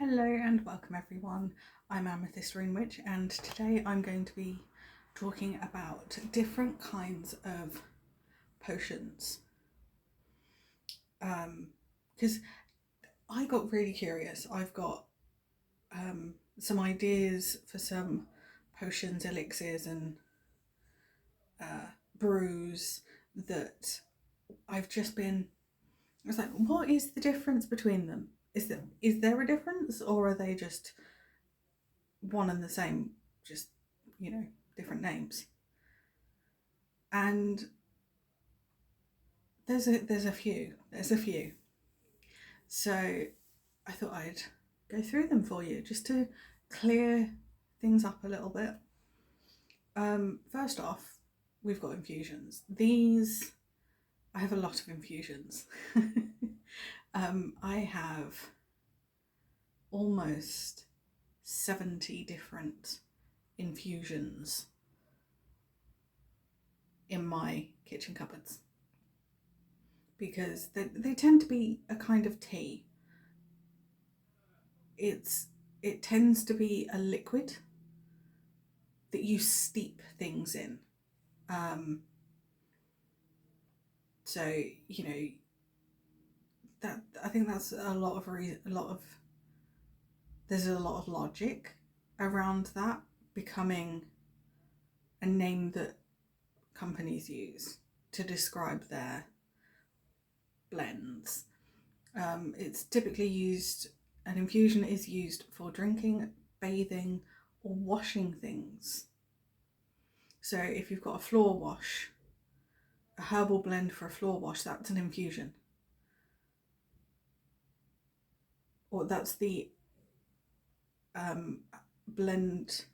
Hello and welcome everyone. I'm Amethyst Rune Witch, and today I'm going to be talking about different kinds of potions. Because I got really curious. I've got some ideas for some potions, elixirs, and brews that I've just been. I was like, what is the difference between them? Is there a difference, or are they just one and the same? Just different names. And there's a few. So I thought I'd go through them for you just to clear things up a little bit. First off, we've got infusions. I have a lot of infusions. I have almost 70 different infusions in my kitchen cupboards, because they tend to be a kind of tea. It tends to be a liquid that you steep things in. So that I think that's a lot of there's a lot of logic around that becoming a name that companies use to describe their blends. It's typically used. An infusion is used for drinking, bathing, or washing things. So if you've got a floor wash, a herbal blend for a floor wash, that's an infusion. Or that's the blend,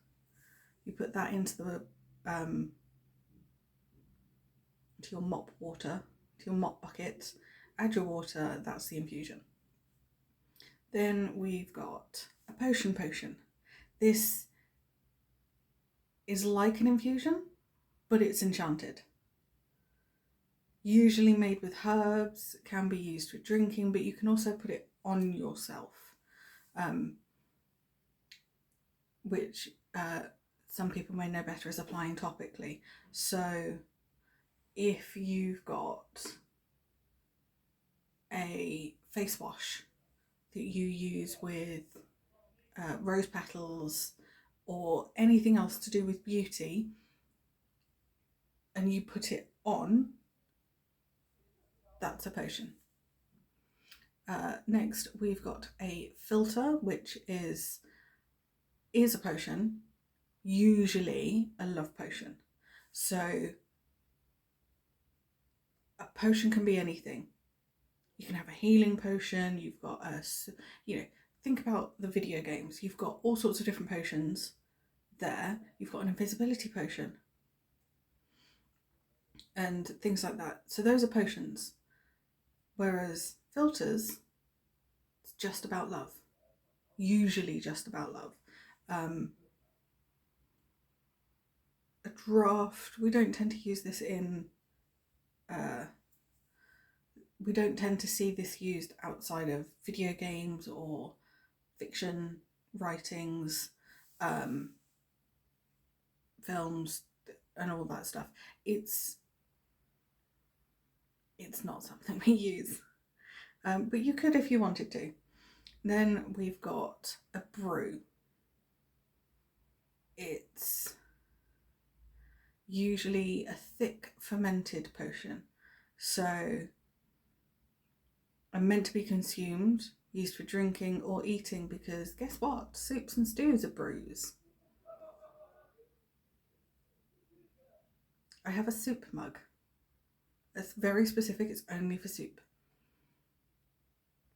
you put that into the to your mop water, to your mop bucket, add your water, that's the infusion. Then we've got a potion. This is like an infusion, but it's enchanted. Usually made with herbs, can be used for drinking, but you can also put it on yourself, which some people may know better as applying topically. So if you've got a face wash that you use with rose petals or anything else to do with beauty, and you put it on, that's a potion. Next, we've got a filter, which is a potion, usually a love potion. So a potion can be anything. You can have a healing potion. You've got think about the video games. You've got all sorts of different potions there. You've got an invisibility potion and things like that. So those are potions. Whereas filters, it's just about love. Usually just about love. A draft, we don't tend to use this in we don't tend to see this used outside of video games or fiction writings, films, and all that stuff. It's not something we use, but you could if you wanted to. Then we've got a brew. It's usually a thick fermented potion, so are meant to be consumed, used for drinking or eating, because guess what? Soups and stews are brews. I have a soup mug. It's very specific, it's only for soup.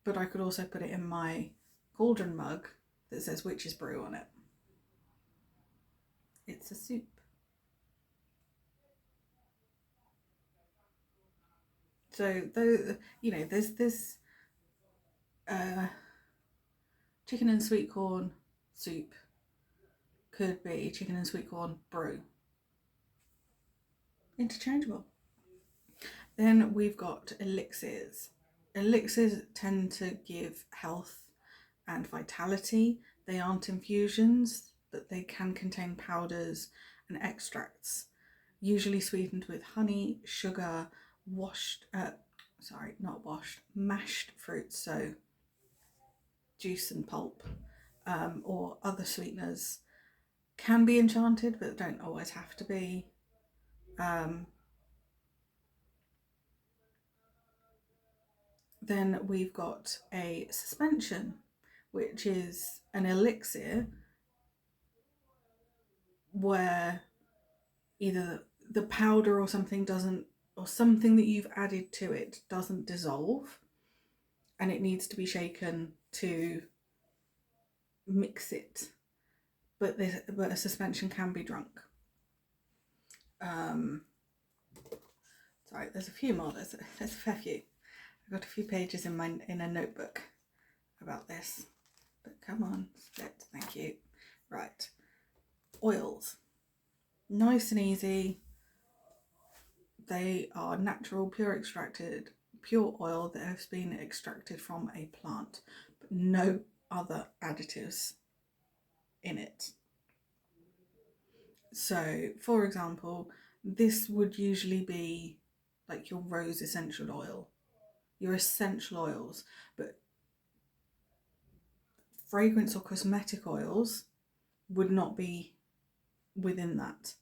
But I could also put it in my cauldron mug that says Witch's Brew on it. It's a soup. So there's this chicken and sweet corn soup, could be chicken and sweet corn brew. Interchangeable. Then we've got elixirs. Elixirs tend to give health and vitality. They aren't infusions, but they can contain powders and extracts, usually sweetened with honey, sugar, mashed fruits, so juice and pulp, or other sweeteners. Can be enchanted, but don't always have to be. Then we've got a suspension, which is an elixir where either the powder or something doesn't, or something that you've added to it doesn't dissolve, and it needs to be shaken to mix it. But a suspension can be drunk. Sorry, there's a few more. There's a fair few. I've got a few pages in a notebook about this. But come on, split. Thank you. Right. Oils. Nice and easy. They are natural, pure oil that has been extracted from a plant, but no other additives in it. So, for example, this would usually be like your rose essential oil, your essential oils, but fragrance or cosmetic oils would not be within that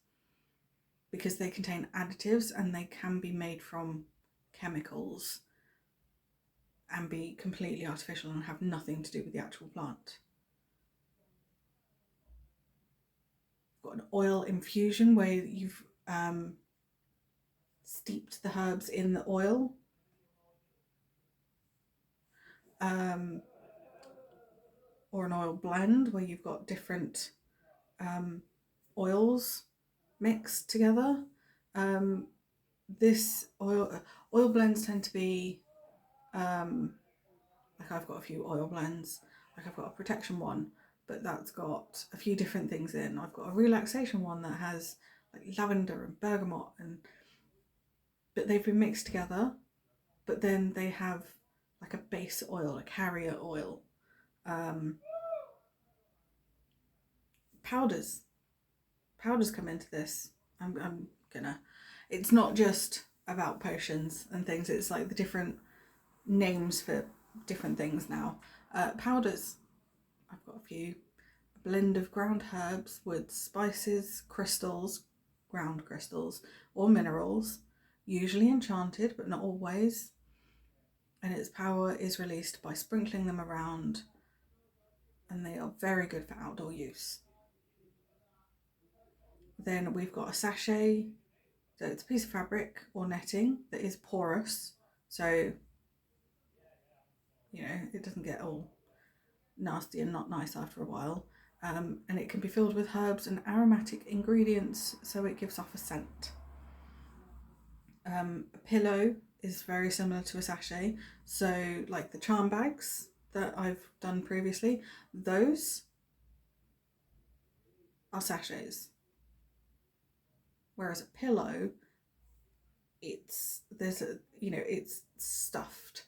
because they contain additives and they can be made from chemicals and be completely artificial and have nothing to do with the actual plant. Got an oil infusion where you've steeped the herbs in the oil. Or an oil blend where you've got different oils mixed together. This oil blends tend to be like I've got a few oil blends. Like I've got a protection one, but that's got a few different things in. I've got a relaxation one that has like lavender and bergamot, but they've been mixed together. But then they have like a base oil, a carrier oil. Powders come into this. I'm gonna, it's not just about potions and things, it's like the different names for different things now. Powders, I've got a few. A blend of ground herbs, woods, spices, crystals, ground crystals, or minerals, usually enchanted but not always, and its power is released by sprinkling them around, and they are very good for outdoor use. Then we've got a sachet. So it's a piece of fabric or netting that is porous, so it doesn't get all nasty and not nice after a while. And it can be filled with herbs and aromatic ingredients, so it gives off a scent. A pillow is very similar to a sachet, so like the charm bags that I've done previously, those are sachets. Whereas a pillow, it's stuffed.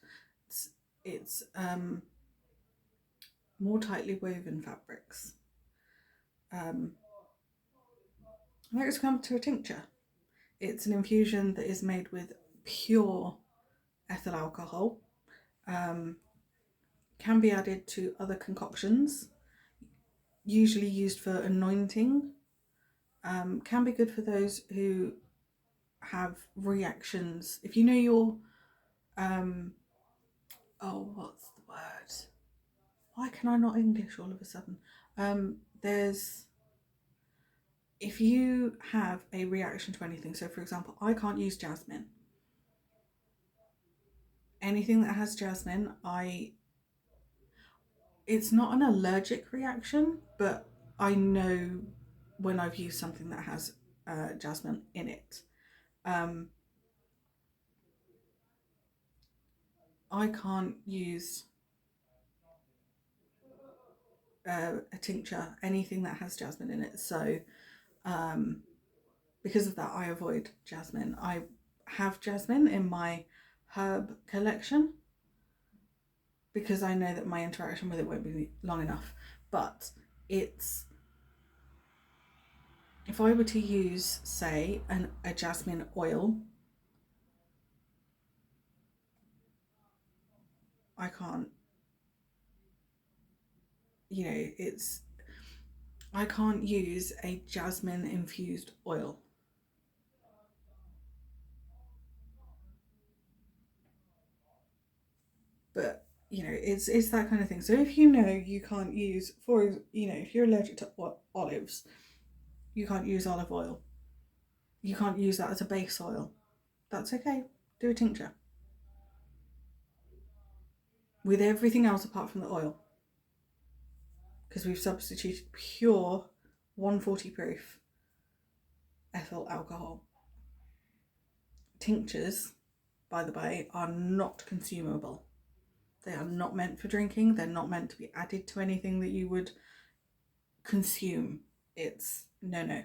It's more tightly woven fabrics. Next, come to a tincture. It's an infusion that is made with pure ethyl alcohol. Can be added to other concoctions, usually used for anointing. Can be good for those who have reactions. If you know your what's the word? Why can I not English all of a sudden? If you have a reaction to anything, so for example, I can't use jasmine. Anything that has jasmine, it's not an allergic reaction, but I know when I've used something that has jasmine in it. I can't use a tincture, anything that has jasmine in it. So because of that, I avoid jasmine. I have jasmine in my herb collection, because I know that my interaction with it won't be long enough. But it's, if I were to use, say, a jasmine oil, I can't, you know, I can't use a jasmine infused oil. But, you know, it's that kind of thing. So if you know you can't use, if you're allergic to olives, you can't use olive oil. You can't use that as a base oil. That's okay. Do a tincture with everything else apart from the oil, because we've substituted pure 140 proof ethyl alcohol. Tinctures, by the way, are not consumable. They are not meant for drinking. They're not meant to be added to anything that you would consume. It's no.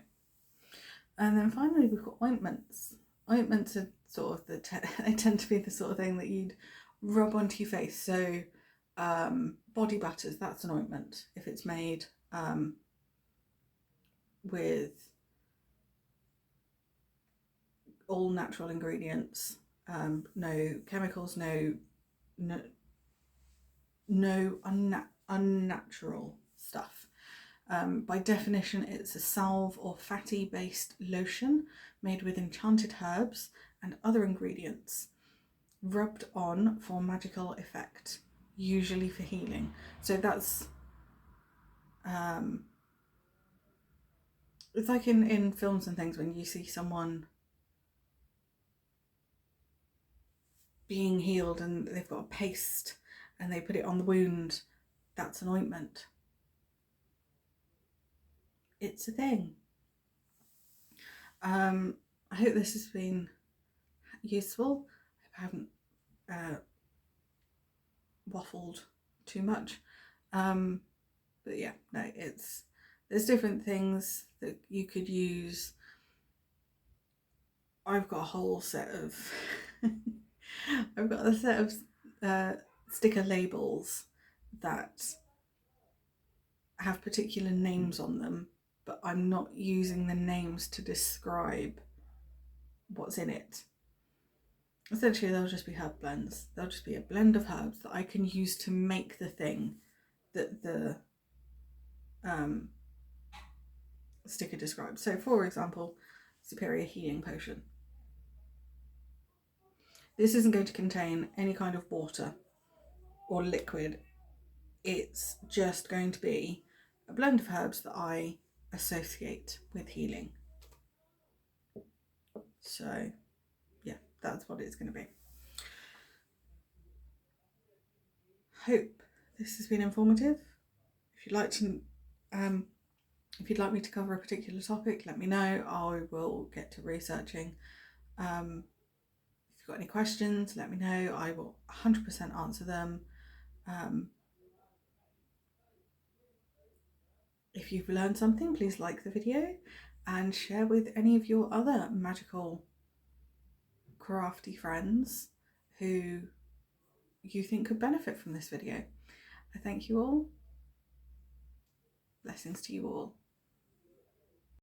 And then finally we've got ointments. Ointments are sort of they tend to be the sort of thing that you'd rub onto your face. So body butters, that's an ointment if it's made with all natural ingredients, no chemicals, no unnatural stuff. By definition, it's a salve or fatty based lotion made with enchanted herbs and other ingredients, rubbed on for magical effect, usually for healing. So that's it's like in films and things when you see someone being healed and they've got a paste and they put it on the wound, that's an ointment. It's a thing. I hope this has been useful. I haven't waffled too much. But yeah, no, there's different things that you could use. I've got a whole set of I've got a set of sticker labels that have particular names on them, but I'm not using the names to describe what's in it. Essentially, they'll just be herb blends. They'll just be a blend of herbs that I can use to make the thing that the sticker describes. So, for example, Superior Healing Potion. This isn't going to contain any kind of water or liquid. It's just going to be a blend of herbs that I associate with healing. So, yeah, that's what it's going to be. Hope this has been informative. If you'd like me to cover a particular topic, let me know. I will get to researching. If you've got any questions, let me know. I will 100% answer them. If you've learned something, please like the video and share with any of your other magical, crafty friends who you think could benefit from this video. I thank you all. Blessings to you all.